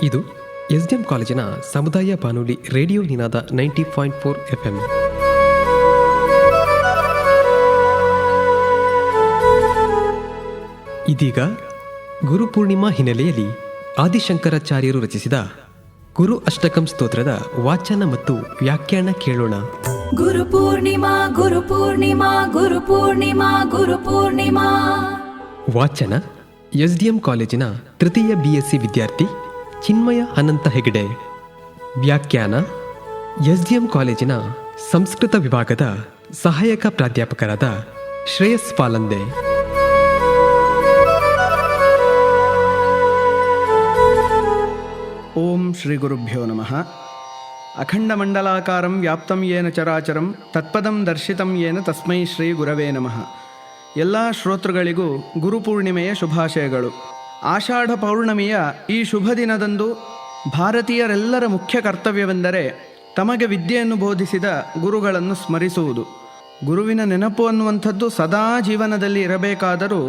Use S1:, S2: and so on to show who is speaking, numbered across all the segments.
S1: ಇದು ಎಸ್ಡಿಎಂ ಕಾಲೇಜಿನ ಸಮುದಾಯ ಬಾನುಲಿ ರೇಡಿಯೋ ನಿನಾದ 90.4 FM. ಇದೀಗ ಗುರುಪೂರ್ಣಿಮಾ ಹಿನ್ನೆಲೆಯಲ್ಲಿ ಆದಿಶಂಕರಾಚಾರ್ಯರು ರಚಿಸಿದ ಗುರು ಅಷ್ಟಕಂ ಸ್ತೋತ್ರದ ವಾಚನ ಮತ್ತು ವ್ಯಾಖ್ಯಾನ ಕೇಳೋಣ.
S2: ಗುರುಪೂರ್ಣಿಮಾ ಗುರುಪೂರ್ಣಿಮಾ ಗುರುಪೂರ್ಣಿಮಾ ಗುರುಪೂರ್ಣಿಮಾ.
S1: ವಾಚನ ಎಸ್ಡಿಎಂ ಕಾಲೇಜಿನ ತೃತೀಯ BSc ವಿದ್ಯಾರ್ಥಿ ಚಿನ್ಮಯ ಅನಂತ ಹೆಗಡೆ. ವ್ಯಾಖ್ಯಾನ ಎಸ್ಡಿಎಂ ಕಾಲೇಜಿನ ಸಂಸ್ಕೃತ ವಿಭಾಗದ ಸಹಾಯಕ ಪ್ರಾಧ್ಯಾಪಕರಾದ ಶ್ರೇಯಸ್ ಪಾಲಂದೆ.
S3: ಓಂ ಶ್ರೀ ಗುರುಭ್ಯೋ ನಮಃ. ಅಖಂಡಮಂಡಲಾಕಾರಂ ವ್ಯಾಪ್ತಂ ಯೇನ ಚರಾಚರಂ ತತ್ಪದಂ ದರ್ಶಿತಂ ಯೇನ ತಸ್ಮೈ ಶ್ರೀ ಗುರವೇ ನಮಃ. ಎಲ್ಲ ಶ್ರೋತೃಗಳಿಗೂ ಗುರುಪೂರ್ಣಿಮೆಯ ಶುಭಾಶಯಗಳು. ಆಷಾಢ ಪೌರ್ಣಮಿಯ ಈ ಶುಭ ದಿನದಂದು ಭಾರತೀಯರೆಲ್ಲರ ಮುಖ್ಯ ಕರ್ತವ್ಯವೆಂದರೆ ತಮಗೆ ವಿದ್ಯೆಯನ್ನು ಬೋಧಿಸಿದ ಗುರುಗಳನ್ನು ಸ್ಮರಿಸುವುದು. ಗುರುವಿನ ನೆನಪು ಅನ್ನುವಂಥದ್ದು ಸದಾ ಜೀವನದಲ್ಲಿ ಇರಬೇಕಾದರೂ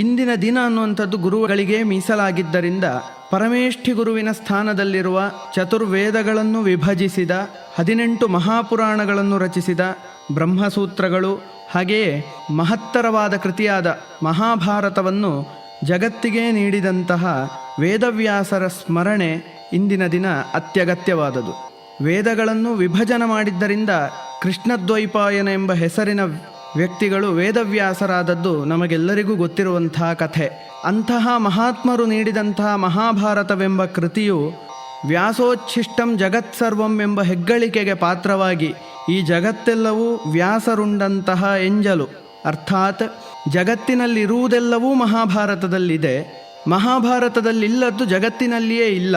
S3: ಇಂದಿನ ದಿನ ಅನ್ನುವಂಥದ್ದು ಗುರುಗಳಿಗೆ ಮೀಸಲಾಗಿದ್ದರಿಂದ ಪರಮೇಷ್ಠಿ ಗುರುವಿನ ಸ್ಥಾನದಲ್ಲಿರುವ ಚತುರ್ವೇದಗಳನ್ನು ವಿಭಜಿಸಿದ 18 ಮಹಾಪುರಾಣಗಳನ್ನು ರಚಿಸಿದ ಬ್ರಹ್ಮಸೂತ್ರಗಳು ಹಾಗೆಯೇ ಮಹತ್ತರವಾದ ಕೃತಿಯಾದ ಮಹಾಭಾರತವನ್ನು ಜಗತ್ತಿಗೆ ನೀಡಿದಂತಹ ವೇದವ್ಯಾಸರ ಸ್ಮರಣೆ ಇಂದಿನ ದಿನ ಅತ್ಯಗತ್ಯವಾದದು. ವೇದಗಳನ್ನು ವಿಭಜನೆ ಮಾಡಿದ್ದರಿಂದ ಕೃಷ್ಣದ್ವೈಪಾಯನ ಎಂಬ ಹೆಸರಿನ ವ್ಯಕ್ತಿಗಳು ವೇದವ್ಯಾಸರಾದದ್ದು ನಮಗೆಲ್ಲರಿಗೂ ಗೊತ್ತಿರುವಂತಹ ಕಥೆ. ಅಂತಹ ಮಹಾತ್ಮರು ನೀಡಿದಂತಹ ಮಹಾಭಾರತವೆಂಬ ಕೃತಿಯು ವ್ಯಾಸೋಚ್ಛಿಷ್ಟಂ ಜಗತ್ಸರ್ವಂ ಎಂಬ ಹೆಗ್ಗಳಿಕೆಗೆ ಪಾತ್ರವಾಗಿ ಈ ಜಗತ್ತೆಲ್ಲವೂ ವ್ಯಾಸರುಂಡಂತಹ ಎಂಜಲು, ಅರ್ಥಾತ್ ಜಗತ್ತಿನಲ್ಲಿರುವುದೆಲ್ಲವೂ ಮಹಾಭಾರತದಲ್ಲಿದೆ, ಮಹಾಭಾರತದಲ್ಲಿಲ್ಲದ್ದು ಜಗತ್ತಿನಲ್ಲಿಯೇ ಇಲ್ಲ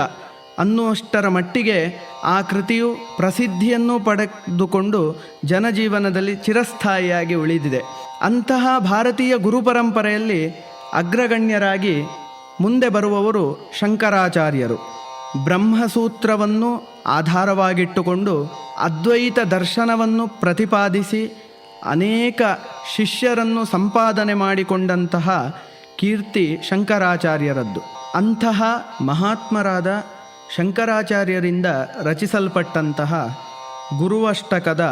S3: ಅನ್ನುವಷ್ಟರ ಮಟ್ಟಿಗೆ ಆ ಕೃತಿಯು ಪ್ರಸಿದ್ಧಿಯನ್ನು ಪಡೆದುಕೊಂಡು ಜನಜೀವನದಲ್ಲಿ ಚಿರಸ್ಥಾಯಿಯಾಗಿ ಉಳಿದಿದೆ. ಅಂತಹ ಭಾರತೀಯ ಗುರುಪರಂಪರೆಯಲ್ಲಿ ಅಗ್ರಗಣ್ಯರಾಗಿ ಮುಂದೆ ಬರುವವರು ಶಂಕರಾಚಾರ್ಯರು. ಬ್ರಹ್ಮಸೂತ್ರವನ್ನು ಆಧಾರವಾಗಿಟ್ಟುಕೊಂಡು ಅದ್ವೈತ ದರ್ಶನವನ್ನು ಪ್ರತಿಪಾದಿಸಿ ಅನೇಕ ಶಿಷ್ಯರನ್ನು ಸಂಪಾದನೆ ಮಾಡಿಕೊಂಡಂತಹ ಕೀರ್ತಿ ಶಂಕರಾಚಾರ್ಯರದ್ದು. ಅಂತಹ ಮಹಾತ್ಮರಾದ ಶಂಕರಾಚಾರ್ಯರಿಂದ ರಚಿಸಲ್ಪಟ್ಟಂತಹ ಗುರುವಷ್ಟಕದ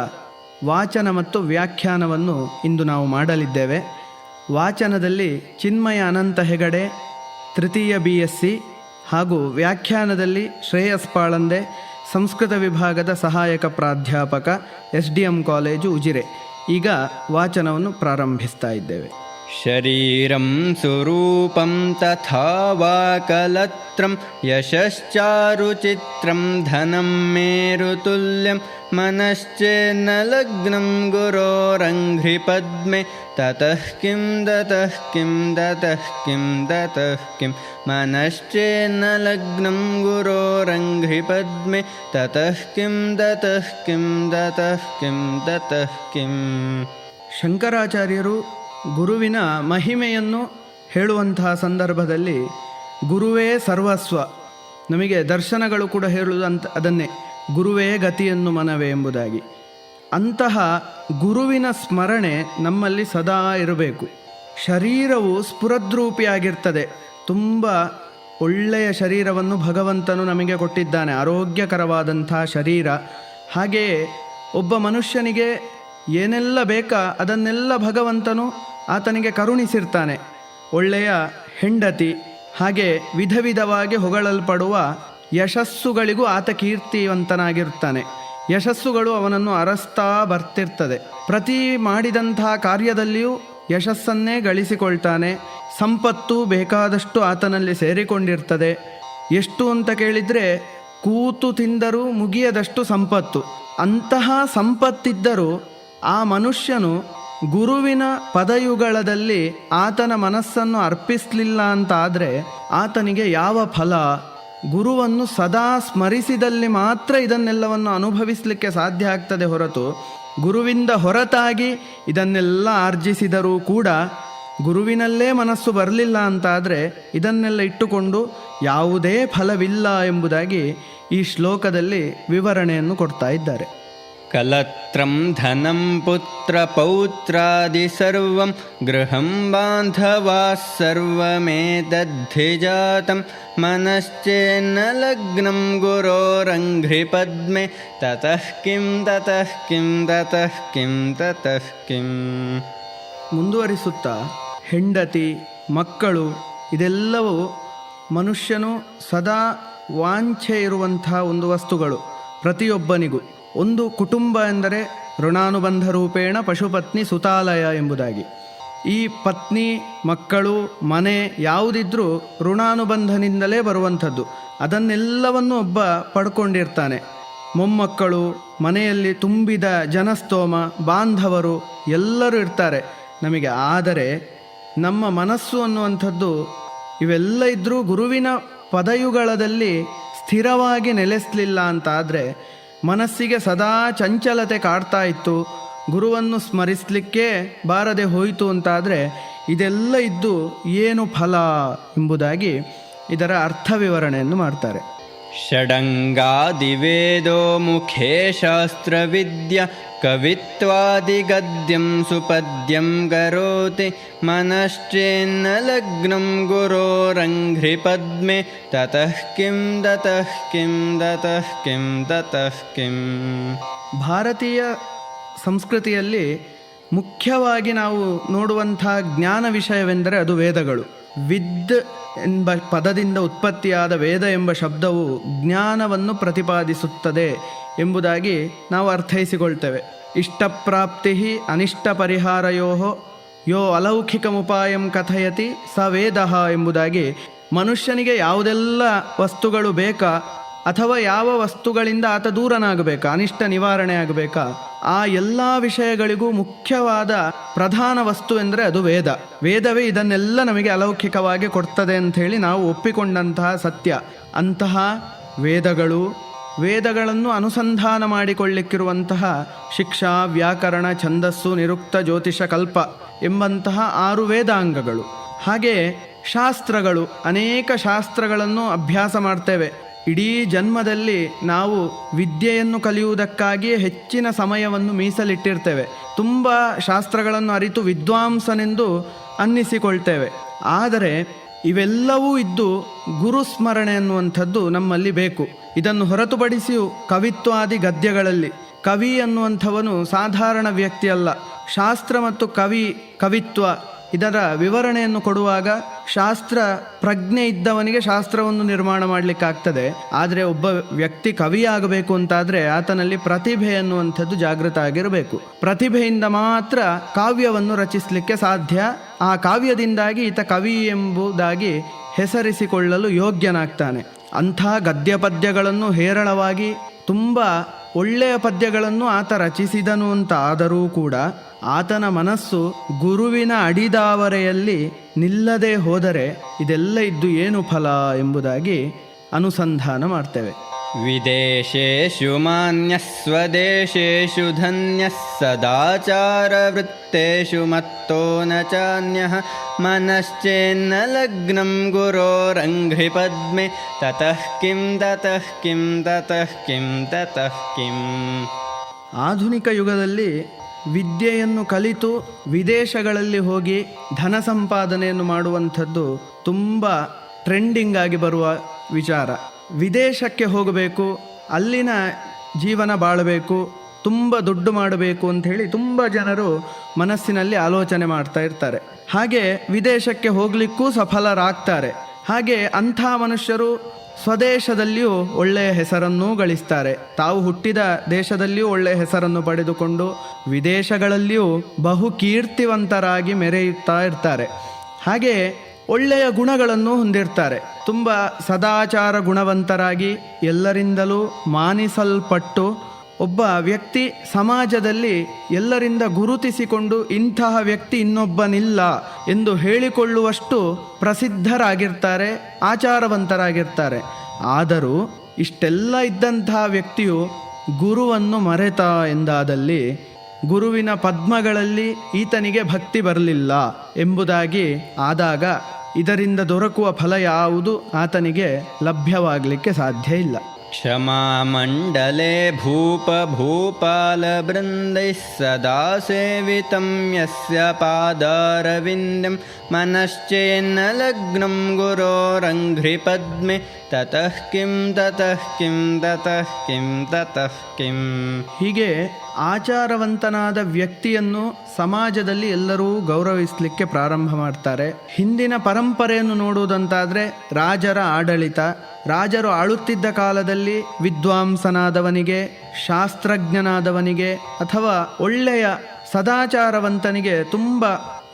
S3: ವಾಚನ ಮತ್ತು ವ್ಯಾಖ್ಯಾನವನ್ನು ಇಂದು ನಾವು ಮಾಡಲಿದ್ದೇವೆ. ವಾಚನದಲ್ಲಿ ಚಿನ್ಮಯ ಅನಂತ ಹೆಗಡೆ ತೃತೀಯ BSc ಹಾಗೂ ವ್ಯಾಖ್ಯಾನದಲ್ಲಿ ಶ್ರೇಯಸ್ ಪಾಳಂದೆ ಸಂಸ್ಕೃತ ವಿಭಾಗದ ಸಹಾಯಕ ಪ್ರಾಧ್ಯಾಪಕ SDM ಕಾಲೇಜು ಉಜಿರೆ. ಈಗ ವಾಚನವನ್ನು ಪ್ರಾರಂಭಿಸ್ತಾ ಇದ್ದೇವೆ.
S4: ಶರೀರಂ ಸ್ವರೂಪಂ ತಥಾ ವಾಕಲತ್ರಂ ಯಶಶ್ಚಾರುಚಿತ್ರಂ ಧನಂ ಮೇರುತುಲ್ಯಂ ಮನಶ್ಚೇನ್ನ ಲಗ್ನಂ ಗುರೋರಂಘ್ರಿ ಪದ್ಮೆ ತತಃ ಕಿಂ ದತಃ ಕಿಂ ದತಃ ಕಿಂ ದತಃ ಕಿಂ ಮನಶ್ಚೇನ್ನ ಲಗ್ನಂ ಗುರೋರಂಘ್ರಿ ಪದ್ಮೆ ತತಃ ಕಿಂ ದತಃ ಕಿಂ ದತಃ ಕಿಂ ದತಃ ಕಿಂ.
S3: ಶಂಕರಾಚಾರ್ಯರು ಗುರುವಿನ ಮಹಿಮೆಯನ್ನು ಹೇಳುವಂತಹ ಸಂದರ್ಭದಲ್ಲಿ ಗುರುವೇ ಸರ್ವಸ್ವ, ನಮಗೆ ದರ್ಶನಗಳು ಕೂಡ ಹೇಳುವುದಂತ ಅದನ್ನೇ, ಗುರುವೇ ಗತಿಯನ್ನು ಮನವೇ ಎಂಬುದಾಗಿ. ಅಂತಹ ಗುರುವಿನ ಸ್ಮರಣೆ ನಮ್ಮಲ್ಲಿ ಸದಾ ಇರಬೇಕು. ಶರೀರವು ಸ್ಫುರದ್ರೂಪಿಯಾಗಿರ್ತದೆ. ತುಂಬ ಒಳ್ಳೆಯ ಶರೀರವನ್ನು ಭಗವಂತನು ನಮಗೆ ಕೊಟ್ಟಿದ್ದಾನೆ, ಆರೋಗ್ಯಕರವಾದಂಥ ಶರೀರ. ಹಾಗೆಯೇ ಒಬ್ಬ ಮನುಷ್ಯನಿಗೆ ಏನೆಲ್ಲ ಬೇಕಾ ಅದನ್ನೆಲ್ಲ ಭಗವಂತನು ಆತನಿಗೆ ಕರುಣಿಸಿರ್ತಾನೆ. ಒಳ್ಳೆಯ ಹೆಂಡತಿ, ಹಾಗೆ ವಿಧ ವಿಧವಾಗಿ ಹೊಗಳಲ್ಪಡುವ ಯಶಸ್ಸುಗಳಿಗೂ ಆತ ಕೀರ್ತಿವಂತನಾಗಿರುತ್ತಾನೆ. ಯಶಸ್ಸುಗಳು ಅವನನ್ನು ಅರಸ್ತಾ ಬರ್ತಿರ್ತದೆ. ಪ್ರತಿ ಮಾಡಿದಂತಹ ಕಾರ್ಯದಲ್ಲಿಯೂ ಯಶಸ್ಸನ್ನೇ ಗಳಿಸಿಕೊಳ್ತಾನೆ. ಸಂಪತ್ತು ಬೇಕಾದಷ್ಟು ಆತನಲ್ಲಿ ಸೇರಿಕೊಂಡಿರ್ತದೆ. ಎಷ್ಟು ಅಂತ ಕೇಳಿದರೆ ಕೂತು ತಿಂದರೂ ಮುಗಿಯದಷ್ಟು ಸಂಪತ್ತು. ಅಂತಹ ಸಂಪತ್ತಿದ್ದರೂ ಆ ಮನುಷ್ಯನು ಗುರುವಿನ ಪದಯುಗಳದಲ್ಲಿ ಆತನ ಮನಸ್ಸನ್ನು ಅರ್ಪಿಸಲಿಲ್ಲ ಅಂತಾದರೆ ಆತನಿಗೆ ಯಾವ ಫಲ? ಗುರುವನ್ನು ಸದಾ ಸ್ಮರಿಸಿದಲ್ಲಿ ಮಾತ್ರ ಇದನ್ನೆಲ್ಲವನ್ನು ಅನುಭವಿಸಲಿಕ್ಕೆ ಸಾಧ್ಯ ಆಗ್ತದೆ ಹೊರತು ಗುರುವಿಂದ ಹೊರತಾಗಿ ಇದನ್ನೆಲ್ಲ ಆರ್ಜಿಸಿದರೂ ಕೂಡ ಗುರುವಿನಲ್ಲೇ ಮನಸ್ಸು ಬರಲಿಲ್ಲ ಅಂತಾದರೆ ಇದನ್ನೆಲ್ಲ ಇಟ್ಟುಕೊಂಡು ಯಾವುದೇ ಫಲವಿಲ್ಲ ಎಂಬುದಾಗಿ ಈ ಶ್ಲೋಕದಲ್ಲಿ ವಿವರಣೆಯನ್ನು ಕೊಡ್ತಾ ಇದ್ದಾರೆ.
S4: ಕಲತ್ರಂ ಧನಂ ಪುತ್ರ ಪೌತ್ರಾದಿ ಸರ್ವಂ ಗೃಹಂ ಬಾಂಧವಾ ಸರ್ವಮೇತದ್ಧಿಜಾತಂ ಮನಶ್ಚೇನ್ನ ಲಗ್ನಂ ಗುರೋರಂಘ್ರಿ ಪದ್ಮೆ ತತಃ ಕಿಂ ತತಃ ಕಿಂ ತತಃ ಕಿಂ ತತಃ ಕಿಂ.
S3: ಮುಂದುವರಿಸುತ್ತಾ ಹೆಂಡತಿ ಮಕ್ಕಳು ಇದೆಲ್ಲವೂ ಮನುಷ್ಯನು ಸದಾ ವಾಂಛೆ ಇರುವಂಥ ಒಂದು ವಸ್ತುಗಳು. ಪ್ರತಿಯೊಬ್ಬನಿಗೂ ಒಂದು ಕುಟುಂಬ ಎಂದರೆ ಋಣಾನುಬಂಧ ರೂಪೇಣ ಪಶುಪತ್ನಿ ಸುತಾಲಯ ಎಂಬುದಾಗಿ. ಈ ಪತ್ನಿ ಮಕ್ಕಳು ಮನೆ ಯಾವುದಿದ್ರೂ ಋಣಾನುಬಂಧನಿಂದಲೇ ಬರುವಂಥದ್ದು. ಅದನ್ನೆಲ್ಲವನ್ನು ಒಬ್ಬ ಪಡ್ಕೊಂಡಿರ್ತಾನೆ. ಮೊಮ್ಮಕ್ಕಳು, ಮನೆಯಲ್ಲಿ ತುಂಬಿದ ಜನಸ್ತೋಮ, ಬಾಂಧವರು ಎಲ್ಲರೂ ಇರ್ತಾರೆ ನಮಗೆ. ಆದರೆ ನಮ್ಮ ಮನಸ್ಸು ಅನ್ನುವಂಥದ್ದು ಇವೆಲ್ಲ ಇದ್ದರೂ ಗುರುವಿನ ಪದಯುಗಳದಲ್ಲಿ ಸ್ಥಿರವಾಗಿ ನೆಲೆಸಲಿಲ್ಲ ಅಂತಾದರೆ, ಮನಸ್ಸಿಗೆ ಸದಾ ಚಂಚಲತೆ ಕಾಡ್ತಾ ಇತ್ತು, ಗುರುವನ್ನು ಸ್ಮರಿಸಲಿಕ್ಕೆ ಬಾರದೆ ಹೋಯಿತು ಅಂತಾದರೆ ಇದೆಲ್ಲ ಇದ್ದು ಏನು ಫಲ ಎಂಬುದಾಗಿ ಇದರ ಅರ್ಥ ವಿವರಣೆಯನ್ನು ಮಾಡ್ತಾರೆ.
S4: ಷಡಂಗಾದಿವೇದೋ ಮುಖೇ ಶಾಸ್ತ್ರವಿದ್ಯಾ ಕವಿತ್ವಾದಿಗದ್ಯಂ ಸುಪದ್ಯಂ ಕರೋತಿ ಮನಶ್ಚೇನ್ನ ಲಗ್ನಂ ಗುರೋರಂಘ್ರಿ ಪದ್ಮೆ ತತಃ ಕಿಂ ತತಃ ಕಿಂ ತತಃ ಕಿಂ ತತಃ ಕಿಂ.
S3: ಭಾರತೀಯ ಸಂಸ್ಕೃತಿಯಲ್ಲಿ ಮುಖ್ಯವಾಗಿ ನಾವು ನೋಡುವಂಥ ಜ್ಞಾನ ವಿಷಯವೆಂದರೆ ಅದು ವೇದಗಳು. ವಿದ್ ಎಂಬ ಪದದಿಂದ ಉತ್ಪತ್ತಿಯಾದ ವೇದ ಎಂಬ ಶಬ್ದವು ಜ್ಞಾನವನ್ನು ಪ್ರತಿಪಾದಿಸುತ್ತದೆ ಎಂಬುದಾಗಿ ನಾವು ಅರ್ಥೈಸಿಕೊಳ್ತೇವೆ. ಇಷ್ಟಪ್ರಾಪ್ತಿ ಅನಿಷ್ಟ ಪರಿಹಾರಯೋ ಯೋ ಅಲೌಕಿಕಮುಪಾಯಂ ಕಥಯತಿ ಸ ವೇದ ಎಂಬುದಾಗಿ ಮನುಷ್ಯನಿಗೆ ಯಾವುದೆಲ್ಲ ವಸ್ತುಗಳು ಬೇಕಾ ಅಥವಾ ಯಾವ ವಸ್ತುಗಳಿಂದ ಆತ ದೂರನಾಗಬೇಕಾ, ಅನಿಷ್ಟ ನಿವಾರಣೆ ಆಗಬೇಕಾ, ಆ ಎಲ್ಲ ವಿಷಯಗಳಿಗೂ ಮುಖ್ಯವಾದ ಪ್ರಧಾನ ವಸ್ತು ಎಂದರೆ ಅದು ವೇದ. ವೇದವೇ ಇದನ್ನೆಲ್ಲ ನಮಗೆ ಅಲೌಕಿಕವಾಗಿ ಕೊಡ್ತದೆ ಅಂಥೇಳಿ ನಾವು ಒಪ್ಪಿಕೊಂಡಂತಹ ಸತ್ಯ. ಅಂತಹ ವೇದಗಳನ್ನು ಅನುಸಂಧಾನ ಮಾಡಿಕೊಳ್ಳಿಕ್ಕಿರುವಂತಹ ಶಿಕ್ಷಾ, ವ್ಯಾಕರಣ, ಛಂದಸ್ಸು, ನಿರುಕ್ತ, ಜ್ಯೋತಿಷ, ಕಲ್ಪ ಎಂಬಂತಹ 6 ವೇದಾಂಗಗಳು. ಹಾಗೆ ಶಾಸ್ತ್ರಗಳು, ಅನೇಕ ಶಾಸ್ತ್ರಗಳನ್ನು ಅಭ್ಯಾಸ ಮಾಡ್ತೇವೆ. ಇಡೀ ಜನ್ಮದಲ್ಲಿ ನಾವು ವಿದ್ಯೆಯನ್ನು ಕಲಿಯುವುದಕ್ಕಾಗಿ ಹೆಚ್ಚಿನ ಸಮಯವನ್ನು ಮೀಸಲಿಟ್ಟಿರ್ತೇವೆ. ತುಂಬ ಶಾಸ್ತ್ರಗಳನ್ನು ಅರಿತು ವಿದ್ವಾಂಸನೆಂದು ಅನ್ನಿಸಿಕೊಳ್ತೇವೆ. ಆದರೆ ಇವೆಲ್ಲವೂ ಇದ್ದು ಗುರುಸ್ಮರಣೆ ಅನ್ನುವಂಥದ್ದು ನಮ್ಮಲ್ಲಿ ಬೇಕು. ಇದನ್ನು ಹೊರತುಪಡಿಸಿಯೂ ಕವಿತ್ವಾದಿ ಗದ್ಯಗಳಲ್ಲಿ ಕವಿ ಅನ್ನುವಂಥವನು ಸಾಧಾರಣ ವ್ಯಕ್ತಿಯಲ್ಲ. ಶಾಸ್ತ್ರ ಮತ್ತು ಕವಿತ್ವ ಇದರ ವಿವರಣೆಯನ್ನು ಕೊಡುವಾಗ ಶಾಸ್ತ್ರ ಪ್ರಜ್ಞೆ ಇದ್ದವನಿಗೆ ಶಾಸ್ತ್ರವನ್ನು ನಿರ್ಮಾಣ ಮಾಡಲಿಕ್ಕಾಗ್ತದೆ. ಆದರೆ ಒಬ್ಬ ವ್ಯಕ್ತಿ ಕವಿಯಾಗಬೇಕು ಅಂತಾದರೆ ಆತನಲ್ಲಿ ಪ್ರತಿಭೆ ಅನ್ನುವಂಥದ್ದು ಜಾಗೃತ ಆಗಿರಬೇಕು. ಪ್ರತಿಭೆಯಿಂದ ಮಾತ್ರ ಕಾವ್ಯವನ್ನು ರಚಿಸಲಿಕ್ಕೆ ಸಾಧ್ಯ. ಆ ಕಾವ್ಯದಿಂದಾಗಿ ಈತ ಕವಿ ಎಂಬುದಾಗಿ ಹೆಸರಿಸಿಕೊಳ್ಳಲು ಯೋಗ್ಯನಾಗ್ತಾನೆ. ಅಂಥ ಗದ್ಯ ಪದ್ಯಗಳನ್ನು ಹೇರಳವಾಗಿ ತುಂಬ ಒಳ್ಳೆಯ ಪದ್ಯಗಳನ್ನು ಆತ ರಚಿಸಿದನು ಅಂತ ಆದರೂ ಕೂಡ ಆತನ ಮನಸ್ಸು ಗುರುವಿನ ಅಡಿದಾವರೆಯಲ್ಲಿ ನಿಲ್ಲದೆ ಹೋದರೆ ಇದೆಲ್ಲ ಇದ್ದು ಏನು ಫಲ ಎಂಬುದಾಗಿ ಅನುಸಂಧಾನ ಮಾಡ್ತೇವೆ.
S4: ವಿದೇಶೇಷು ಮಾನ್ಯಃ ಸ್ವದೇಶೇಷು ಧನ್ಯಃ ಸದಾಚಾರ ವೃತ್ತೇಷು ಮತ್ತೋ ನ ಚಾನ್ಯಃ ಮನಶ್ಚೇನ್ನ ಲಗ್ನಂ ಗುರೋರಂಘ್ರಿ ಪದ್ಮೆ ತತಃ ಕಿಂ ತತಃ ಕಿಂ ತತಃ ಕಿಂ ತತಃ ಕಿಂ.
S3: ಆಧುನಿಕ ಯುಗದಲ್ಲಿ ವಿದ್ಯೆಯನ್ನು ಕಲಿತು ವಿದೇಶಗಳಲ್ಲಿ ಹೋಗಿ ಧನ ಸಂಪಾದನೆಯನ್ನು ಮಾಡುವಂಥದ್ದು ತುಂಬ ಟ್ರೆಂಡಿಂಗ್ ಆಗಿ ಬರುವ ವಿಚಾರ. ವಿದೇಶಕ್ಕೆ ಹೋಗಬೇಕು, ಅಲ್ಲಿನ ಜೀವನ ಬಾಳಬೇಕು, ತುಂಬ ದುಡ್ಡು ಮಾಡಬೇಕು ಅಂಥೇಳಿ ತುಂಬ ಜನರು ಮನಸ್ಸಿನಲ್ಲಿ ಆಲೋಚನೆ ಮಾಡ್ತಾ ಇರ್ತಾರೆ. ಹಾಗೆ ವಿದೇಶಕ್ಕೆ ಹೋಗಲಿಕ್ಕೂ ಸಫಲರಾಗ್ತಾರೆ. ಹಾಗೆ ಅಂಥ ಮನುಷ್ಯರು ಸ್ವದೇಶದಲ್ಲಿಯೂ ಒಳ್ಳೆಯ ಹೆಸರನ್ನೂ ಗಳಿಸ್ತಾರೆ. ತಾವು ಹುಟ್ಟಿದ ದೇಶದಲ್ಲಿಯೂ ಒಳ್ಳೆಯ ಹೆಸರನ್ನು ಪಡೆದುಕೊಂಡು ವಿದೇಶಗಳಲ್ಲಿಯೂ ಬಹು ಕೀರ್ತಿವಂತರಾಗಿ ಮೆರೆಯುತ್ತಾ ಇರ್ತಾರೆ. ಹಾಗೆ ಒಳ್ಳೆಯ ಗುಣಗಳನ್ನು ಹೊಂದಿರ್ತಾರೆ. ತುಂಬ ಸದಾಚಾರ ಗುಣವಂತರಾಗಿ ಎಲ್ಲರಿಂದಲೂ ಮಾನಿಸಲ್ಪಟ್ಟು ಒಬ್ಬ ವ್ಯಕ್ತಿ ಸಮಾಜದಲ್ಲಿ ಎಲ್ಲರಿಂದ ಗುರುತಿಸಿಕೊಂಡು ಇಂತಹ ವ್ಯಕ್ತಿ ಇನ್ನೊಬ್ಬನಿಲ್ಲ ಎಂದು ಹೇಳಿಕೊಳ್ಳುವಷ್ಟು ಪ್ರಸಿದ್ಧರಾಗಿರ್ತಾರೆ, ಆಚಾರವಂತರಾಗಿರ್ತಾರೆ. ಆದರೂ ಇಷ್ಟೆಲ್ಲ ಇದ್ದಂತಹ ವ್ಯಕ್ತಿಯು ಗುರುವನ್ನು ಮರೆತ ಎಂದಾದಲ್ಲಿ ಗುರುವಿನ ಪದ್ಮಗಳಲ್ಲಿ ಈತನಿಗೆ ಭಕ್ತಿ ಬರಲಿಲ್ಲ ಎಂಬುದಾಗಿ ಆದಾಗ ಇದರಿಂದ ದೊರಕುವ ಫಲ ಯಾವುದು ಆತನಿಗೆ ಲಭ್ಯವಾಗಲಿಕ್ಕೆ ಸಾಧ್ಯ ಇಲ್ಲ.
S4: क्षमामण्डले भूपभूपालवृन्दैः सदा सेवितं यस्य पादारविन्दं मनश्चेन्न लग्नं गुरोरङ्घ्रिपद्मे ततः किं ततः किं ततः किं ततः किಂ.
S3: ಹೀಗೆ ಆಚಾರವಂತನಾದ ವ್ಯಕ್ತಿಯನ್ನು ಸಮಾಜದಲ್ಲಿ ಎಲ್ಲರೂ ಗೌರವಿಸಲಿಕ್ಕೆ ಪ್ರಾರಂಭ ಮಾಡ್ತಾರೆ. ಹಿಂದಿನ ಪರಂಪರೆಯನ್ನು ನೋಡುವುದಂತಾದರೆ ರಾಜರ ಆಡಳಿತ, ರಾಜರು ಆಳುತ್ತಿದ್ದ ಕಾಲದಲ್ಲಿ ವಿದ್ವಾಂಸನಾದವನಿಗೆ, ಶಾಸ್ತ್ರಜ್ಞನಾದವನಿಗೆ ಅಥವಾ ಒಳ್ಳೆಯ ಸದಾಚಾರವಂತನಿಗೆ ತುಂಬ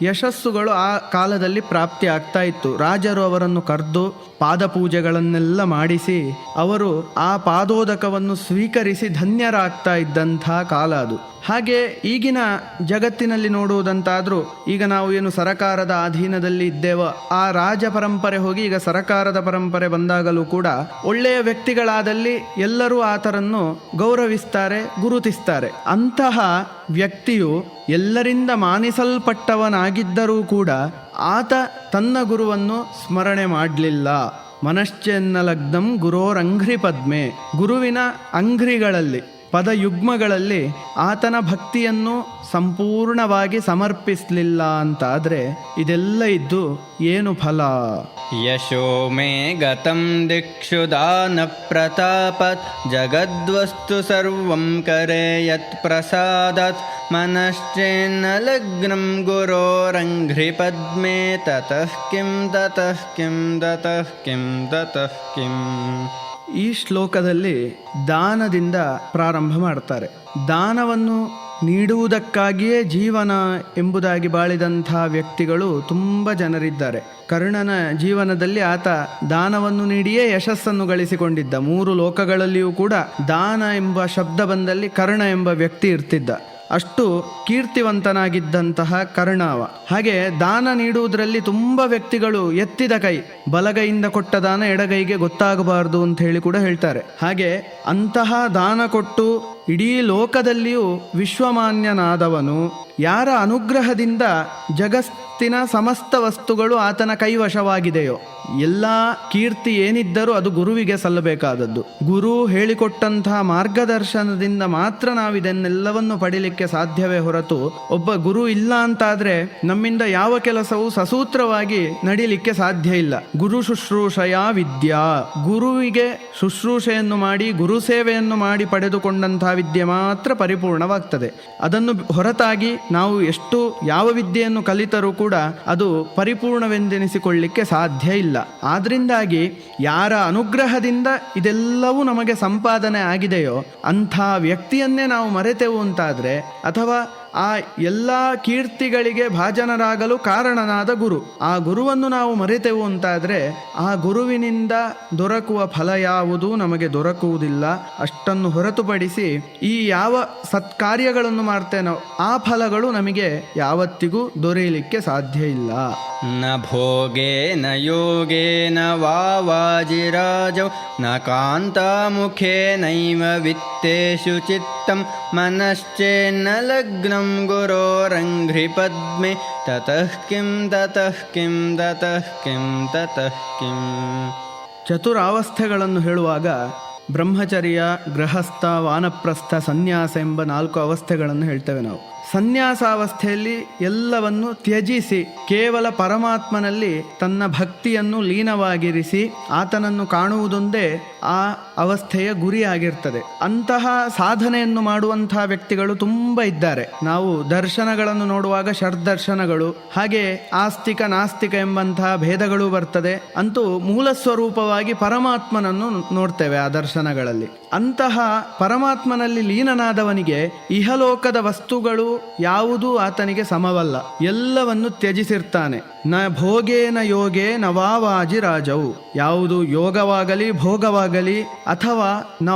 S3: ಯಶಸ್ಸುಗಳು ಆ ಕಾಲದಲ್ಲಿ ಪ್ರಾಪ್ತಿ ಆಗ್ತಾ ಇತ್ತು. ರಾಜರು ಅವರನ್ನು ಕರೆದು ಪಾದಪೂಜೆಗಳನ್ನೆಲ್ಲ ಮಾಡಿಸಿ ಅವರು ಆ ಪಾದೋದಕವನ್ನು ಸ್ವೀಕರಿಸಿ ಧನ್ಯರಾಗ್ತಾ ಇದ್ದಂಥ ಕಾಲ ಅದು. ಹಾಗೆ ಈಗಿನ ಜಗತ್ತಿನಲ್ಲಿ ನೋಡುವುದಂತಾದರೂ ಈಗ ನಾವು ಏನು ಸರಕಾರದ ಅಧೀನದಲ್ಲಿ ಇದ್ದೇವೋ ಆ ರಾಜ ಪರಂಪರೆ ಹೋಗಿ ಈಗ ಸರಕಾರದ ಪರಂಪರೆ ಬಂದಾಗಲೂ ಕೂಡ ಒಳ್ಳೆಯ ವ್ಯಕ್ತಿಗಳಾದಲ್ಲಿ ಎಲ್ಲರೂ ಆತರನ್ನು ಗೌರವಿಸ್ತಾರೆ, ಗುರುತಿಸ್ತಾರೆ. ಅಂತಹ ವ್ಯಕ್ತಿಯು ಎಲ್ಲರಿಂದ ಮಾನಿಸಲ್ಪಟ್ಟವನಾಗಿದ್ದರೂ ಕೂಡ ಆತ ತನ್ನ ಗುರುವನ್ನು ಸ್ಮರಣೆ ಮಾಡಲಿಲ್ಲ. ಮನಶ್ಚೆನ್ನ ಲಗ್ನಂ ಗುರೋರಂಘ್ರಿ ಪದ್ಮೆ, ಗುರುವಿನ ಅಂಘ್ರಿಗಳಲ್ಲಿ ಪದಯುಗ್ಮಗಳಲ್ಲಿ ಆತನ ಭಕ್ತಿಯನ್ನು ಸಂಪೂರ್ಣವಾಗಿ ಸಮರ್ಪಿಸಲಿಲ್ಲ ಅಂತಾದರೆ ಇದೆಲ್ಲ ಇದ್ದು ಏನು ಫಲ?
S4: ಯಶೋ ಮೇ ಗತಂ ದಿಕ್ಷು ದಾನ ಪ್ರತಾಪತ್ ಜಗದ್ವಸ್ತು ಸರ್ವಂ ಕರೆ ಯತ್ ಪ್ರಸಾದತ್ ಮನಶ್ಚೇನ್ನ ಲಗ್ನಂ ಗುರೋರಂಘ್ರಿ ಪದ್ಮೆ ತತಃ ಕಿಂ ತತಃ ಕಿಂ ತತಃ ಕಿಂ ತತಃ ಕಿಂ.
S3: ಈ ಶ್ಲೋಕದಲ್ಲಿ ದಾನದಿಂದ ಪ್ರಾರಂಭ ಮಾಡ್ತಾರೆ. ದಾನವನ್ನು ನೀಡುವುದಕ್ಕಾಗಿಯೇ ಜೀವನ ಎಂಬುದಾಗಿ ಬಾಳಿದಂಥ ವ್ಯಕ್ತಿಗಳು ತುಂಬ ಜನರಿದ್ದಾರೆ. ಕರ್ಣನ ಜೀವನದಲ್ಲಿ ಆತ ದಾನವನ್ನು ನೀಡಿಯೇ ಯಶಸ್ಸನ್ನು ಗಳಿಸಿಕೊಂಡಿದ್ದ. 3 ಲೋಕಗಳಲ್ಲಿಯೂ ಕೂಡ ದಾನ ಎಂಬ ಶಬ್ದ ಬಂದಲ್ಲಿ ಕರ್ಣ ಎಂಬ ವ್ಯಕ್ತಿ ಇರ್ತಿದ್ದ. ಅಷ್ಟು ಕೀರ್ತಿವಂತನಾಗಿದ್ದಂತಹ ಕರ್ಣವ. ಹಾಗೆ ದಾನ ನೀಡುವುದರಲ್ಲಿ ತುಂಬ ವ್ಯಕ್ತಿಗಳು ಎತ್ತಿದ ಕೈ, ಬಲಗೈಯಿಂದ ಕೊಟ್ಟ ದಾನ ಎಡಗೈಗೆ ಗೊತ್ತಾಗಬಾರದು ಅಂತ ಹೇಳಿ ಕೂಡ ಹೇಳ್ತಾರೆ. ಹಾಗೆ ಅಂತಹ ದಾನ ಕೊಟ್ಟು ಇಡೀ ಲೋಕದಲ್ಲಿಯೂ ವಿಶ್ವಮಾನ್ಯನಾದವನು, ಯಾರ ಅನುಗ್ರಹದಿಂದ ಜಗತ್ತಿನ ಸಮಸ್ತ ವಸ್ತುಗಳು ಆತನ ಕೈವಶವಾಗಿದೆಯೋ, ಎಲ್ಲ ಕೀರ್ತಿ ಏನಿದ್ದರೂ ಅದು ಗುರುವಿಗೆ ಸಲ್ಲಬೇಕಾದದ್ದು. ಗುರು ಹೇಳಿಕೊಟ್ಟಂತಹ ಮಾರ್ಗದರ್ಶನದಿಂದ ಮಾತ್ರ ನಾವು ಇದನ್ನೆಲ್ಲವನ್ನು ಪಡಿಲಿಕ್ಕೆ ಸಾಧ್ಯವೇ ಹೊರತು ಒಬ್ಬ ಗುರು ಇಲ್ಲ ಅಂತಾದ್ರೆ ನಮ್ಮಿಂದ ಯಾವ ಕೆಲಸವೂ ಸಸೂತ್ರವಾಗಿ ನಡೀಲಿಕ್ಕೆ ಸಾಧ್ಯ ಇಲ್ಲ. ಗುರು ಶುಶ್ರೂಷೆಯ ವಿದ್ಯಾ, ಗುರುವಿಗೆ ಶುಶ್ರೂಷೆಯನ್ನು ಮಾಡಿ ಗುರು ಸೇವೆಯನ್ನು ಮಾಡಿ ಪಡೆದುಕೊಂಡಂತಹ ವಿದ್ಯೆ ಮಾತ್ರ ಪರಿಪೂರ್ಣವಾಗ್ತದೆ. ಅದನ್ನು ಹೊರತಾಗಿ ನಾವು ಎಷ್ಟು ಯಾವ ವಿದ್ಯೆಯನ್ನು ಕಲಿತರೂ ಕೂಡ ಅದು ಪರಿಪೂರ್ಣವೆಂದೆನಿಸಿಕೊಳ್ಳಿಕ್ಕೆ ಸಾಧ್ಯ ಇಲ್ಲ. ಆದ್ರಿಂದಾಗಿ ಯಾರ ಅನುಗ್ರಹದಿಂದ ಇದೆಲ್ಲವೂ ನಮಗೆ ಸಂಪಾದನೆ ಆಗಿದೆಯೋ ಅಂಥ ವ್ಯಕ್ತಿಯನ್ನೇ ನಾವು ಮರೆತೆವು ಅಂತಾದರೆ, ಅಥವಾ ಆ ಎಲ್ಲ ಕೀರ್ತಿಗಳಿಗೆ ಭಾಜನರಾಗಲು ಕಾರಣನಾದ ಗುರು, ಆ ಗುರುವನ್ನು ನಾವು ಮರೆತೆವು ಅಂತಾದರೆ ಆ ಗುರುವಿನಿಂದ ದೊರಕುವ ಫಲ ಯಾವುದೂ ನಮಗೆ ದೊರಕುವುದಿಲ್ಲ. ಅಷ್ಟನ್ನು ಹೊರತುಪಡಿಸಿ ಈ ಯಾವ ಸತ್ಕಾರ್ಯಗಳನ್ನು ಮಾಡ್ತೇನೋ ಆ ಫಲಗಳು ನಮಗೆ ಯಾವತ್ತಿಗೂ ದೊರೆಯಲಿಕ್ಕೆ ಸಾಧ್ಯ ಇಲ್ಲ.
S4: ನ ಭೋಗೇ ನ ಯೋಗೇ ನ ವಾಜಿರಾಜೌ ನ ಕಾಂತಾಮುಖೇ ನೈವ ವಿತ್ತೇಷು ಚಿತ್ತಂ ಮನಶ್ಚೇನ್ನ ಲಗ್ನಂ ಗುರೋರಂಘ್ರಿ ಪದ್ಮೆ ತತಃ ಕಿಂ ತತಃ ಕಿಂ ತತಃ ಕಿಂ ತತಃ ಕಿಂ.
S3: ಚತುರಾವಸ್ಥೆಗಳನ್ನು ಹೇಳುವಾಗ ಬ್ರಹ್ಮಚರ್ಯ, ಗೃಹಸ್ಥ, ವಾನಪ್ರಸ್ಥ, ಸನ್ಯಾಸ ಎಂಬ 4 ಅವಸ್ಥೆಗಳನ್ನು ಹೇಳ್ತೇವೆ ನಾವು. ಸನ್ಯಾಸಾವಸ್ಥೆಯಲ್ಲಿ ಎಲ್ಲವನ್ನು ತ್ಯಜಿಸಿ ಕೇವಲ ಪರಮಾತ್ಮನಲ್ಲಿ ತನ್ನ ಭಕ್ತಿಯನ್ನು ಲೀನವಾಗಿರಿಸಿ ಆತನನ್ನು ಕಾಣುವುದೊಂದೇ ಆ ಅವಸ್ಥೆಯ ಗುರಿಯಾಗಿರ್ತದೆ. ಅಂತಹ ಸಾಧನೆಯನ್ನು ಮಾಡುವಂತಹ ವ್ಯಕ್ತಿಗಳು ತುಂಬ ಇದ್ದಾರೆ. ನಾವು ದರ್ಶನಗಳನ್ನು ನೋಡುವಾಗ ಷಡ್ದರ್ಶನಗಳು, ಹಾಗೆ ಆಸ್ತಿಕ ನಾಸ್ತಿಕ ಎಂಬಂತಹ ಭೇದಗಳು ಬರ್ತದೆ. ಅಂತೂ ಮೂಲ ಸ್ವರೂಪವಾಗಿ ಪರಮಾತ್ಮನನ್ನು ನೋಡ್ತೇವೆ ಆ ದರ್ಶನಗಳಲ್ಲಿ. ಅಂತಹ ಪರಮಾತ್ಮನಲ್ಲಿ ಲೀನನಾದವನಿಗೆ ಇಹಲೋಕದ ವಸ್ತುಗಳು ಯಾವುದೂ ಆತನಿಗೆ ಸಮವಲ್ಲ, ಎಲ್ಲವನ್ನು ತ್ಯಜಿಸಿರ್ತಾನೆ. ನ ಭೋಗೇನ ಯೋಗೇ ನ ವಾಜಿರಾಜವು, ಯಾವುದು ಯೋಗವಾಗಲಿ ಭೋಗವಾಗಲಿ ಅಥವಾ ನ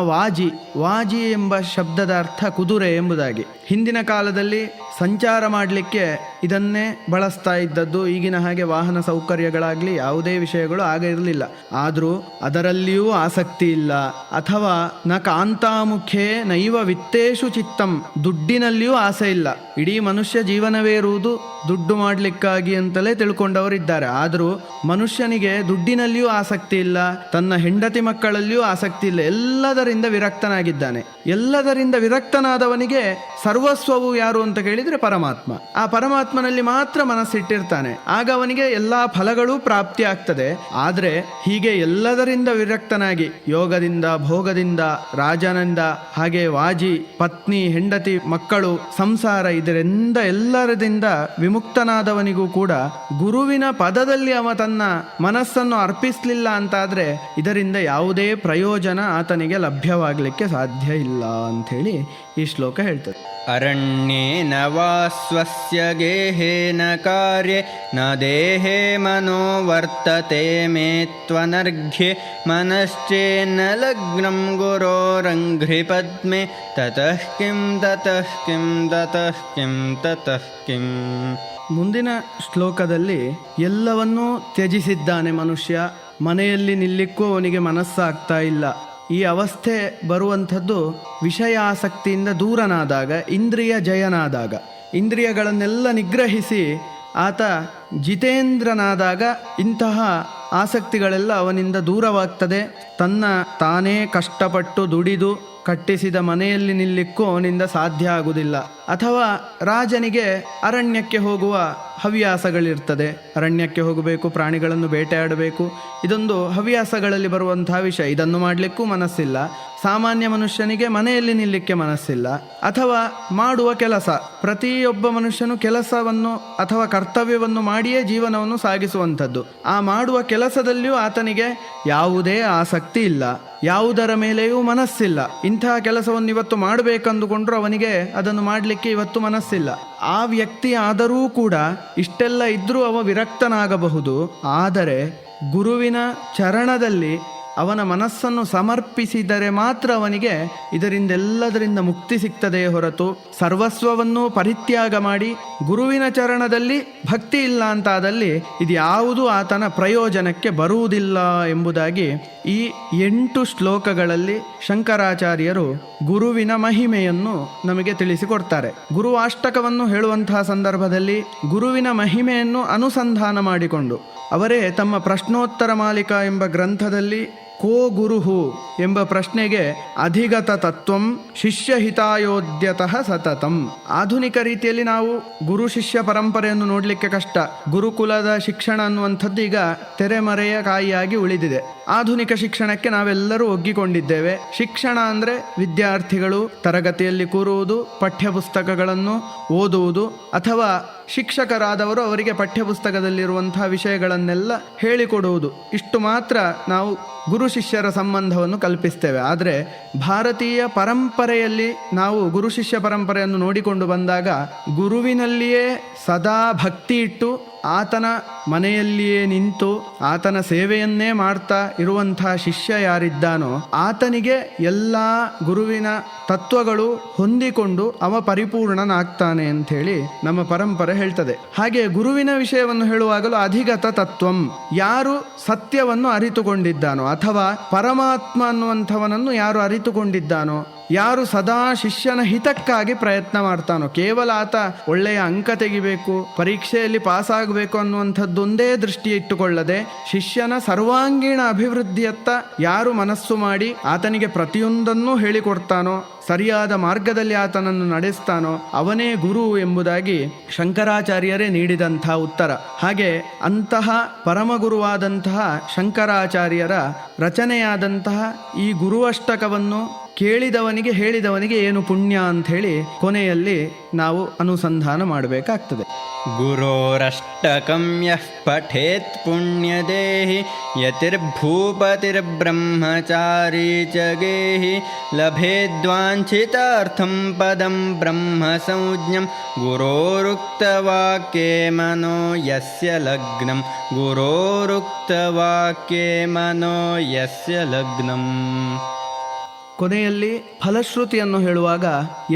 S3: ವಾಜಿ ಎಂಬ ಶಬ್ದದ ಅರ್ಥ ಕುದುರೆ ಎಂಬುದಾಗಿ. ಹಿಂದಿನ ಕಾಲದಲ್ಲಿ ಸಂಚಾರ ಮಾಡಲಿಕ್ಕೆ ಇದನ್ನೇ ಬಳಸ್ತಾ ಇದ್ದದ್ದು. ಈಗಿನ ಹಾಗೆ ವಾಹನ ಸೌಕರ್ಯಗಳಾಗಲಿ ಯಾವುದೇ ವಿಷಯಗಳು ಆಗ ಇರಲಿಲ್ಲ. ಆದರೂ ಅದರಲ್ಲಿಯೂ ಆಸಕ್ತಿ ಇಲ್ಲ. ಅಥವಾ ನ ಕಾಂತಾಮುಖೇ ನೈವ ವಿತ್ತೇಷು ಚಿತ್ತಂ, ದುಡ್ಡಿನಲ್ಲಿಯೂ ಆಸೆ ಇಲ್ಲ. ಇಡೀ ಮನುಷ್ಯ ಜೀವನವೇ ಇರುವುದು ದುಡ್ಡು ಮಾಡಲಿಕ್ಕಾಗಿ ಅಂತಲೇ ತಿಳ್ಕೊಂಡು ತಿಳ್ಕೊಂಡವರಿದ್ದಾರೆ. ಆದರೂ ಮನುಷ್ಯನಿಗೆ ದುಡ್ಡಿನಲ್ಲಿಯೂ ಆಸಕ್ತಿ ಇಲ್ಲ, ತನ್ನ ಹೆಂಡತಿ ಮಕ್ಕಳಲ್ಲಿಯೂ ಆಸಕ್ತಿ ಇಲ್ಲ, ಎಲ್ಲದರಿಂದ ವಿರಕ್ತನಾಗಿದ್ದಾನೆ. ಎಲ್ಲದರಿಂದ ವಿರಕ್ತನಾದವನಿಗೆ ಸರ್ವಸ್ವವು ಯಾರು ಅಂತ ಕೇಳಿದರೆ ಪರಮಾತ್ಮ. ಆ ಪರಮಾತ್ಮನಲ್ಲಿ ಮಾತ್ರ ಮನಸ್ಸಿಟ್ಟಿರ್ತಾನೆ, ಆಗ ಅವನಿಗೆ ಎಲ್ಲಾ ಫಲಗಳೂ ಪ್ರಾಪ್ತಿ ಆಗ್ತದೆ. ಆದರೆ ಹೀಗೆ ಎಲ್ಲದರಿಂದ ವಿರಕ್ತನಾಗಿ ಯೋಗದಿಂದ, ಭೋಗದಿಂದ, ರಾಜನಿಂದ, ಹಾಗೆ ವಾಜಿ, ಪತ್ನಿ, ಹೆಂಡತಿ, ಮಕ್ಕಳು, ಸಂಸಾರ, ಇದರಿಂದ ಎಲ್ಲರದಿಂದ ವಿಮುಕ್ತನಾದವನಿಗೂ ಕೂಡ ಗುರುವಿನ ಪದದಲ್ಲಿ ಅವ ತನ್ನ ಮನಸ್ಸನ್ನು ಅರ್ಪಿಸಲಿಲ್ಲ ಅಂತಾದ್ರೆ ಇದರಿಂದ ಯಾವುದೇ ಪ್ರಯೋಜನ ಆತನಿಗೆ ಲಭ್ಯವಾಗಲಿಕ್ಕೆ ಸಾಧ್ಯ ಇಲ್ಲ ಅಂಥೇಳಿ ಈ ಶ್ಲೋಕ ಹೇಳ್ತದೆ.
S4: ಅರಣ್ಯೇನ ವಾ ಸ್ವಸ್ಯ ಗೇಹೇನ ಕಾರ್ಯೇ ನ ದೇಹೇ ಮನೋ ವರ್ತತೆ ಮೇ ತ್ವನರ್ಘ್ಯೆ ಮನಶ್ಚೇನ್ನ ಲಗ್ನಂ ಗುರೋರಂಘ್ರಿ ಪದ್ಮೆ ತತಃ ಕಿಂ ತತಃ ಕಿಂ ತತಃ ಕಿಂ ತತಃ ಕಿಂ.
S3: ಮುಂದಿನ ಶ್ಲೋಕದಲ್ಲಿ ಎಲ್ಲವನ್ನೂ ತ್ಯಜಿಸಿದ್ದಾನೆ ಮನುಷ್ಯ, ಮನೆಯಲ್ಲಿ ನಿಲ್ಲಿಕ್ಕೂ ಅವನಿಗೆ ಮನಸ್ಸಾಗ್ತಾ ಇಲ್ಲ. ಈ ಅವಸ್ಥೆ ಬರುವಂಥದ್ದು ವಿಷಯಾಸಕ್ತಿಯಿಂದ ದೂರನಾದಾಗ, ಇಂದ್ರಿಯ ಜಯನಾದಾಗ, ಇಂದ್ರಿಯಗಳನ್ನೆಲ್ಲ ನಿಗ್ರಹಿಸಿ ಆತ ಜಿತೇಂದ್ರನಾದಾಗ ಇಂತಹ ಆಸಕ್ತಿಗಳೆಲ್ಲ ಅವನಿಂದ ದೂರವಾಗ್ತದೆ. ತನ್ನ ತಾನೇ ಕಷ್ಟಪಟ್ಟು ದುಡಿದು ಕಟ್ಟಿಸಿದ ಮನೆಯಲ್ಲಿ ನಿಲ್ಲಿಕ್ಕೂ ಅವನಿಂದ ಸಾಧ್ಯ ಆಗುವುದಿಲ್ಲ. ಅಥವಾ ರಾಜನಿಗೆ ಅರಣ್ಯಕ್ಕೆ ಹೋಗುವ ಹವ್ಯಾಸಗಳಿರ್ತದೆ, ಅರಣ್ಯಕ್ಕೆ ಹೋಗಬೇಕು, ಪ್ರಾಣಿಗಳನ್ನು ಬೇಟೆಯಾಡಬೇಕು, ಇದೊಂದು ಹವ್ಯಾಸಗಳಲ್ಲಿ ಬರುವಂತಹ ವಿಷಯ. ಇದನ್ನು ಮಾಡಲಿಕ್ಕೂ ಮನಸ್ಸಿಲ್ಲ. ಸಾಮಾನ್ಯ ಮನುಷ್ಯನಿಗೆ ಮನೆಯಲ್ಲಿ ನಿಲ್ಲಿಕ್ಕೆ ಮನಸ್ಸಿಲ್ಲ. ಅಥವಾ ಮಾಡುವ ಕೆಲಸ, ಪ್ರತಿಯೊಬ್ಬ ಮನುಷ್ಯನು ಕೆಲಸವನ್ನು ಅಥವಾ ಕರ್ತವ್ಯವನ್ನು ಮಾಡಿಯೇ ಜೀವನವನ್ನು ಸಾಗಿಸುವಂಥದ್ದು. ಆ ಮಾಡುವ ಕೆಲಸದಲ್ಲಿಯೂ ಆತನಿಗೆ ಯಾವುದೇ ಆಸಕ್ತಿ ಇಲ್ಲ, ಯಾವುದರ ಮೇಲೆಯೂ ಮನಸ್ಸಿಲ್ಲ. ಇಂತಹ ಕೆಲಸವನ್ನು ಇವತ್ತು ಮಾಡಬೇಕಂದುಕೊಂಡ್ರು ಅವನಿಗೆ ಅದನ್ನು ಮಾಡಲಿಕ್ಕೆ ಇವತ್ತು ಮನಸ್ಸಿಲ್ಲ. ಆ ವ್ಯಕ್ತಿ ಆದರೂ ಕೂಡ ಇಷ್ಟೆಲ್ಲ ಇದ್ರೂ ಅವ ವಿರಕ್ತನಾಗಬಹುದು. ಆದರೆ ಗುರುವಿನ ಚರಣದಲ್ಲಿ ಅವನ ಮನಸ್ಸನ್ನು ಸಮರ್ಪಿಸಿದರೆ ಮಾತ್ರ ಅವನಿಗೆ ಇದರಿಂದೆಲ್ಲದರಿಂದ ಮುಕ್ತಿ ಸಿಗ್ತದೆ ಹೊರತು ಸರ್ವಸ್ವವನ್ನು ಪರಿತ್ಯಾಗ ಮಾಡಿ ಗುರುವಿನ ಚರಣದಲ್ಲಿ ಭಕ್ತಿ ಇಲ್ಲ ಅಂತಾದಲ್ಲಿ ಇದು ಯಾವುದೂ ಆತನ ಪ್ರಯೋಜನಕ್ಕೆ ಬರುವುದಿಲ್ಲ ಎಂಬುದಾಗಿ ಈ 8 ಶ್ಲೋಕಗಳಲ್ಲಿ ಶಂಕರಾಚಾರ್ಯರು ಗುರುವಿನ ಮಹಿಮೆಯನ್ನು ನಮಗೆ ತಿಳಿಸಿಕೊಡ್ತಾರೆ. ಗುರುವಾಷ್ಟಕವನ್ನು ಹೇಳುವಂತಹ ಸಂದರ್ಭದಲ್ಲಿ ಗುರುವಿನ ಮಹಿಮೆಯನ್ನು ಅನುಸಂಧಾನ ಮಾಡಿಕೊಂಡು ಅವರೇ ತಮ್ಮ ಪ್ರಶ್ನೋತ್ತರ ಮಾಲಿಕಾ ಎಂಬ ಗ್ರಂಥದಲ್ಲಿ ಕೋ ಗುರುಹು ಎಂಬ ಪ್ರಶ್ನೆಗೆ ಅಧಿಗತ ತತ್ವಂ ಶಿಷ್ಯಹಿತಾಯೋದ್ಯತಃ ಸತತಂ. ಆಧುನಿಕ ರೀತಿಯಲ್ಲಿ ನಾವು ಗುರು ಶಿಷ್ಯ ಪರಂಪರೆಯನ್ನು ನೋಡಲಿಕ್ಕೆ ಕಷ್ಟ. ಗುರುಕುಲದ ಶಿಕ್ಷಣ ಅನ್ನುವಂಥದ್ದು ಈಗ ತೆರೆಮರೆಯ ಕಾಯಿಯಾಗಿ ಉಳಿದಿದೆ. ಆಧುನಿಕ ಶಿಕ್ಷಣಕ್ಕೆ ನಾವೆಲ್ಲರೂ ಒಗ್ಗಿಕೊಂಡಿದ್ದೇವೆ. ಶಿಕ್ಷಣ ಅಂದರೆ ವಿದ್ಯಾರ್ಥಿಗಳು ತರಗತಿಯಲ್ಲಿ ಕೂರುವುದು, ಪಠ್ಯಪುಸ್ತಕಗಳನ್ನು ಓದುವುದು, ಅಥವಾ ಶಿಕ್ಷಕರಾದವರು ಅವರಿಗೆ ಪಠ್ಯಪುಸ್ತಕದಲ್ಲಿರುವಂತಹ ವಿಷಯಗಳನ್ನೆಲ್ಲ ಹೇಳಿಕೊಡುವುದು. ಇಷ್ಟು ಮಾತ್ರ ನಾವು ಗುರು ಶಿಷ್ಯರ ಸಂಬಂಧವನ್ನು ಕಲ್ಪಿಸ್ತೇವೆ. ಆದರೆ ಭಾರತೀಯ ಪರಂಪರೆಯಲ್ಲಿ ನಾವು ಗುರು ಶಿಷ್ಯ ಪರಂಪರೆಯನ್ನು ನೋಡಿಕೊಂಡು ಬಂದಾಗ ಗುರುವಿನಲ್ಲಿಯೇ ಸದಾ ಭಕ್ತಿ ಇಟ್ಟು ಆತನ ಮನೆಯಲ್ಲಿಯೇ ನಿಂತು ಆತನ ಸೇವೆಯನ್ನೇ ಮಾಡ್ತಾ ಇರುವಂತಹ ಶಿಷ್ಯ ಯಾರಿದ್ದಾನೋ ಆತನಿಗೆ ಎಲ್ಲ ಗುರುವಿನ ತತ್ವಗಳು ಹೊಂದಿಕೊಂಡು ಅವ ಪರಿಪೂರ್ಣನಾಗ್ತಾನೆ ಅಂಥೇಳಿ ನಮ್ಮ ಪರಂಪರೆ ಹೇಳ್ತದೆ. ಹಾಗೆ ಗುರುವಿನ ವಿಷಯವನ್ನು ಹೇಳುವಾಗಲೂ ಅಧಿಗತ ತತ್ವಂ, ಯಾರು ಸತ್ಯವನ್ನು ಅರಿತುಕೊಂಡಿದ್ದಾನೋ ಅಥವಾ ಪರಮಾತ್ಮ ಅನ್ನುವಂಥವನನ್ನು ಯಾರು ಅರಿತುಕೊಂಡಿದ್ದಾನೋ, ಯಾರು ಸದಾ ಶಿಷ್ಯನ ಹಿತಕ್ಕಾಗಿ ಪ್ರಯತ್ನ ಮಾಡ್ತಾನೋ, ಕೇವಲ ಆತ ಒಳ್ಳೆಯ ಅಂಕ ತೆಗಿಬೇಕು, ಪರೀಕ್ಷೆಯಲ್ಲಿ ಪಾಸ್ ಆಗಬೇಕು ಅನ್ನುವಂಥದ್ದೊಂದೇ ದೃಷ್ಟಿ ಇಟ್ಟುಕೊಳ್ಳದೆ ಶಿಷ್ಯನ ಸರ್ವಾಂಗೀಣ ಅಭಿವೃದ್ಧಿಯತ್ತ ಯಾರು ಮನಸ್ಸು ಮಾಡಿ ಆತನಿಗೆ ಪ್ರತಿಯೊಂದನ್ನೂ ಹೇಳಿಕೊಡ್ತಾನೋ, ಸರಿಯಾದ ಮಾರ್ಗದಲ್ಲಿ ಆತನನ್ನು ನಡೆಸ್ತಾನೋ ಅವನೇ ಗುರು ಎಂಬುದಾಗಿ ಶಂಕರಾಚಾರ್ಯರೇ ನೀಡಿದಂಥ ಉತ್ತರ. ಹಾಗೆ ಅಂತಹ ಪರಮಗುರುವಾದಂತಹ ಶಂಕರಾಚಾರ್ಯರ ರಚನೆಯಾದಂತಹ ಈ ಗುರುವಷ್ಟಕವನ್ನು ಕೇಳಿದವನಿಗೆ ಹೇಳಿದವನಿಗೆ ಏನು ಪುಣ್ಯ ಅಂಥೇಳಿ ಕೊನೆಯಲ್ಲಿ ನಾವು ಅನುಸಂಧಾನ ಮಾಡಬೇಕಾಗ್ತದೆ.
S4: ಗುರೋರಷ್ಟಕಂ ಯಃ ಪಠೇತ್ ಪುಣ್ಯದೇಹಿ ಯತಿರ್ಭೂಪತಿರ್ಬ್ರಹ್ಮಚಾರಿ ಚ ಗೇಹಿ ಲಭೇದ್ವಾಂಛಿತಾರ್ಥಂ ಪದಂ ಬ್ರಹ್ಮ ಸಂಜ್ಞಂ ಗುರೋರುಕ್ತವಾಕ್ಯೇ ಮನೋ ಯಸ್ಯ ಲಗ್ನಂ ಗುರೋರುಕ್ತವಾಕ್ಯೇ ಮನೋ ಯಸ್ಯ ಲಗ್ನಂ.
S3: ಕೊನೆಯಲ್ಲಿ ಫಲಶ್ರುತಿಯನ್ನು ಹೇಳುವಾಗ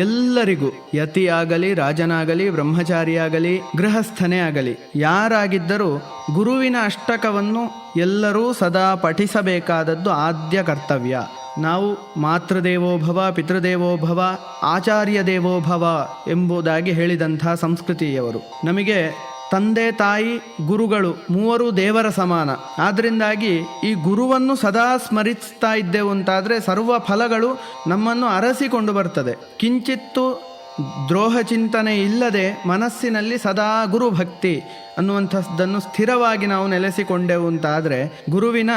S3: ಎಲ್ಲರಿಗೂ, ಯತಿಯಾಗಲಿ, ರಾಜನಾಗಲಿ, ಬ್ರಹ್ಮಚಾರಿಯಾಗಲಿ, ಗೃಹಸ್ಥನೇ ಆಗಲಿ, ಯಾರಾಗಿದ್ದರೂ ಗುರುವಿನ ಅಷ್ಟಕವನ್ನು ಎಲ್ಲರೂ ಸದಾ ಪಠಿಸಬೇಕಾದದ್ದು ಆದ್ಯ ಕರ್ತವ್ಯ. ನಾವು ಮಾತೃದೇವೋಭವ, ಪಿತೃದೇವೋಭವ, ಆಚಾರ್ಯ ದೇವೋಭವ ಎಂಬುದಾಗಿ ಹೇಳಿದಂಥ ಸಂಸ್ಕೃತಿಯವರು. ನಮಗೆ ತಂದೆ ತಾಯಿ ಗುರುಗಳು ಮೂವರು ದೇವರ ಸಮಾನ. ಆದ್ದರಿಂದಾಗಿ ಈ ಗುರುವನ್ನು ಸದಾ ಸ್ಮರಿಸ್ತಾ ಇದ್ದೆವು ಅಂತಾದರೆ ಸರ್ವ ಫಲಗಳು ನಮ್ಮನ್ನು ಅರಸಿಕೊಂಡು ಬರ್ತದೆ. ಕಿಂಚಿತ್ತು ದ್ರೋಹ ಚಿಂತನೆ ಇಲ್ಲದೆ ಮನಸ್ಸಿನಲ್ಲಿ ಸದಾ ಗುರು ಭಕ್ತಿ ಅನ್ನುವಂಥದ್ದನ್ನು ಸ್ಥಿರವಾಗಿ ನಾವು ನೆಲೆಸಿಕೊಂಡೆವು ಅಂತಾದರೆ ಗುರುವಿನ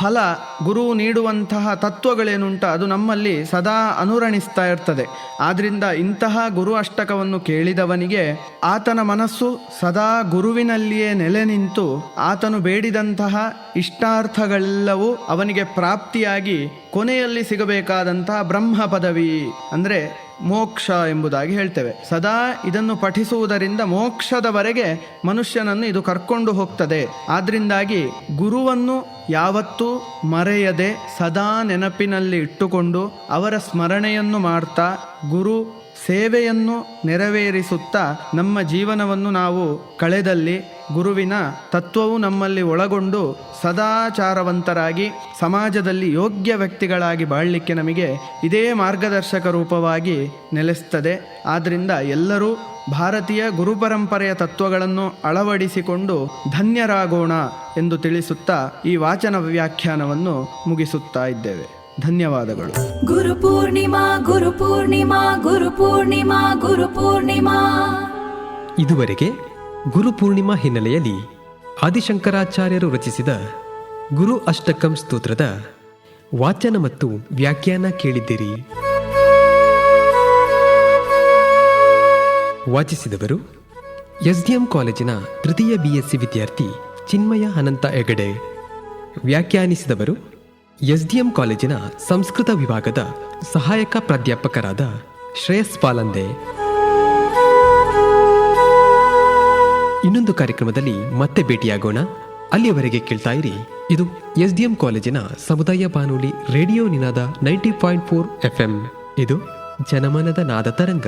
S3: ಫಲ, ಗುರು ನೀಡುವಂತಹ ತತ್ವಗಳೇನುಂಟ ಅದು ನಮ್ಮಲ್ಲಿ ಸದಾ ಅನುರಣಿಸ್ತಾ ಇರ್ತದೆ. ಆದ್ದರಿಂದ ಇಂತಹ ಗುರು ಅಷ್ಟಕವನ್ನು ಕೇಳಿದವನಿಗೆ ಆತನ ಮನಸ್ಸು ಸದಾ ಗುರುವಿನಲ್ಲಿಯೇ ನೆಲೆ ನಿಂತು ಆತನು ಬೇಡಿದಂತಹ ಇಷ್ಟಾರ್ಥಗಳೆಲ್ಲವೂ ಅವನಿಗೆ ಪ್ರಾಪ್ತಿಯಾಗಿ ಕೊನೆಯಲ್ಲಿ ಸಿಗಬೇಕಾದಂತಹ ಬ್ರಹ್ಮ ಪದವಿ ಅಂದರೆ ಮೋಕ್ಷ ಎಂಬುದಾಗಿ ಹೇಳ್ತೇವೆ. ಸದಾ ಇದನ್ನು ಪಠಿಸುವುದರಿಂದ ಮೋಕ್ಷದವರೆಗೆ ಮನುಷ್ಯನನ್ನು ಇದು ಕರ್ಕೊಂಡು ಹೋಗ್ತದೆ. ಆದ್ರಿಂದಾಗಿ ಗುರುವನ್ನು ಯಾವತ್ತೂ ಮರೆಯದೆ ಸದಾ ನೆನಪಿನಲ್ಲಿ ಇಟ್ಟುಕೊಂಡು ಅವರ ಸ್ಮರಣೆಯನ್ನು ಮಾಡ್ತಾ ಗುರು ಸೇವೆಯನ್ನು ನೆರವೇರಿಸುತ್ತಾ ನಮ್ಮ ಜೀವನವನ್ನು ನಾವು ಕಳೆದಲ್ಲಿ ಗುರುವಿನ ತತ್ವವು ನಮ್ಮಲ್ಲಿ ಒಳಗೊಂಡು ಸದಾಚಾರವಂತರಾಗಿ ಸಮಾಜದಲ್ಲಿ ಯೋಗ್ಯ ವ್ಯಕ್ತಿಗಳಾಗಿ ಬಾಳಲಿಕ್ಕೆ ನಮಗೆ ಇದೇ ಮಾರ್ಗದರ್ಶಕ ರೂಪವಾಗಿ ನೆಲೆಸ್ತದೆ. ಆದ್ದರಿಂದ ಎಲ್ಲರೂ ಭಾರತೀಯ ಗುರುಪರಂಪರೆಯ ತತ್ವಗಳನ್ನು ಅಳವಡಿಸಿಕೊಂಡು ಧನ್ಯರಾಗೋಣ ಎಂದು ತಿಳಿಸುತ್ತಾ ಈ ವಾಚನ ವ್ಯಾಖ್ಯಾನವನ್ನು ಮುಗಿಸುತ್ತಾ ಇದ್ದೇವೆ. ಧನ್ಯವಾದಗಳು.
S2: ಗುರು ಪೂರ್ಣಿಮಾ ಗುರು ಪೂರ್ಣಿಮಾ ಗುರು ಪೂರ್ಣಿಮಾ ಗುರು ಪೂರ್ಣಿಮಾ.
S1: ಇದುವರೆಗೆ ಗುರು ಪೂರ್ಣಿಮಾ ಹಿನ್ನೆಲೆಯಲ್ಲಿ ಆದಿಶಂಕರಾಚಾರ್ಯರು ರಚಿಸಿದ ಗುರು ಅಷ್ಟಕಂ ಸ್ತೋತ್ರದ ವಾಚನ ಮತ್ತು ವ್ಯಾಖ್ಯಾನ ಕೇಳಿದ್ದೀರಿ. ವಾಚಿಸಿದವರು ಎಸ್ಡಿಎಂ ಕಾಲೇಜಿನ ತೃತೀಯ BSc ವಿದ್ಯಾರ್ಥಿ ಚಿನ್ಮಯ ಅನಂತ ಹೆಗಡೆ. ವ್ಯಾಖ್ಯಾನಿಸಿದವರು ಎಸ್ಡಿಎಂ ಕಾಲೇಜಿನ ಸಂಸ್ಕೃತ ವಿಭಾಗದ ಸಹಾಯಕ ಪ್ರಾಧ್ಯಾಪಕರಾದ ಶ್ರೇಯಸ್ ಪಾಲಂದೆ. ಇನ್ನೊಂದು ಕಾರ್ಯಕ್ರಮದಲ್ಲಿ ಮತ್ತೆ ಭೇಟಿಯಾಗೋಣ. ಅಲ್ಲಿಯವರೆಗೆ ಕೇಳ್ತಾ ಇರಿ. ಇದು ಎಸ್ಡಿಎಂ ಕಾಲೇಜಿನ ಸಮುದಾಯ ಬಾನುಲಿ ರೇಡಿಯೋ ನಿನಾದ 90.4 FM. ಇದು ಜನಮನದ ನಾದ ತರಂಗ.